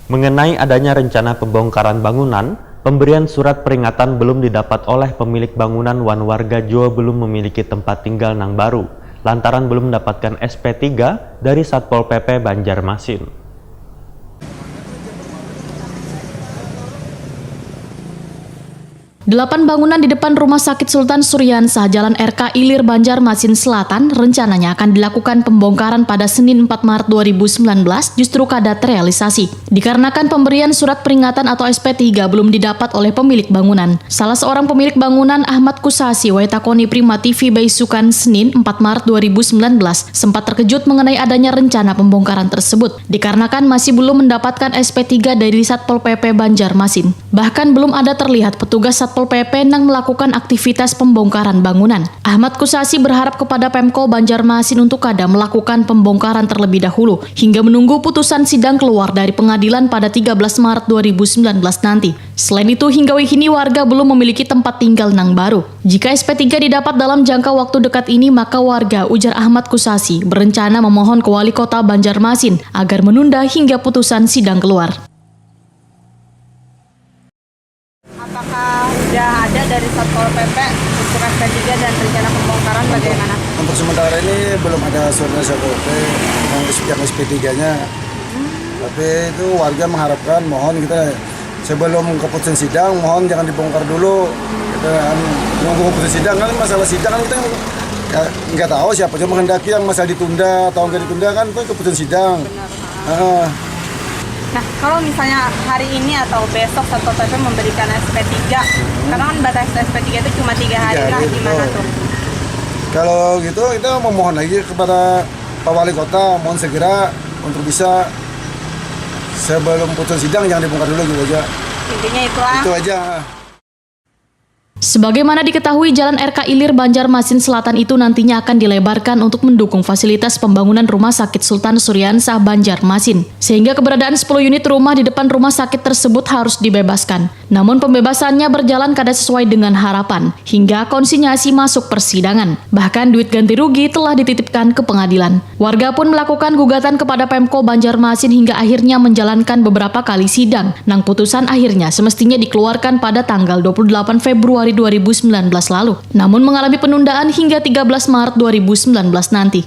Mengenai adanya rencana pembongkaran bangunan, pemberian surat peringatan belum didapat oleh pemilik bangunan wan warga Jo belum memiliki tempat tinggal nang baru, lantaran belum mendapatkan SP3 dari Satpol PP Banjarmasin. 8 bangunan di depan Rumah Sakit Sultan Suryansah, Jalan RK Ilir, Banjarmasin Selatan rencananya akan dilakukan pembongkaran pada Senin 4 Maret 2019 justru kada terrealisasi. Dikarenakan pemberian surat peringatan atau SP3 belum didapat oleh pemilik bangunan. Salah seorang pemilik bangunan, Ahmad Kusasi, Waitakoni Prima TV Baisukan Senin 4 Maret 2019 sempat terkejut mengenai adanya rencana pembongkaran tersebut. Dikarenakan masih belum mendapatkan SP3 dari Satpol PP Banjarmasin. Bahkan belum ada terlihat petugas Satpol PP yang melakukan aktivitas pembongkaran bangunan. Ahmad Kusasi berharap kepada Pemko Banjarmasin untuk kada melakukan pembongkaran terlebih dahulu hingga menunggu putusan sidang keluar dari pengadilan pada 13 Maret 2019 nanti. Selain itu, hingga kini warga belum memiliki tempat tinggal nang baru. Jika SP3 didapat dalam jangka waktu dekat ini, maka warga, ujar Ahmad Kusasi, berencana memohon ke Wali Kota Banjarmasin agar menunda hingga putusan sidang keluar. Apakah sudah ada dari Satpol PP untuk SP3 dan rencana pembongkaran bagaimana? Untuk sementara ini belum ada surat Satpol PP yang SP3-nya. Tapi itu warga mengharapkan, mohon kita sebelum keputusan sidang, mohon jangan dibongkar dulu. Kita menunggu keputusan sidang, kan masalah sidang kan kita nggak tahu siapa yang menghendaki yang masalah ditunda atau nggak ditunda, kan itu keputusan sidang. Nah, kalau misalnya hari ini atau besok Satpol PP memberikan SP3, karena kan batas SP3 itu cuma 3 hari lah, gimana tuh? Kalau gitu kita memohon lagi kepada Pak Wali Kota, mohon segera untuk bisa sebelum putusan sidang jangan dibongkar dulu gitu aja. Intinya itulah. Itu aja. Sebagaimana diketahui, Jalan RK Ilir Banjarmasin Selatan itu nantinya akan dilebarkan untuk mendukung fasilitas pembangunan Rumah Sakit Sultan Suryansah Banjarmasin, sehingga keberadaan 10 unit rumah di depan rumah sakit tersebut harus dibebaskan. Namun pembebasannya berjalan kada sesuai dengan harapan, hingga konsinyasi masuk persidangan. Bahkan duit ganti rugi telah dititipkan ke pengadilan. Warga pun melakukan gugatan kepada Pemko Banjarmasin hingga akhirnya menjalankan beberapa kali sidang. Nang putusan akhirnya semestinya dikeluarkan pada tanggal 28 Februari 2019 lalu, namun mengalami penundaan hingga 13 Maret 2019 nanti.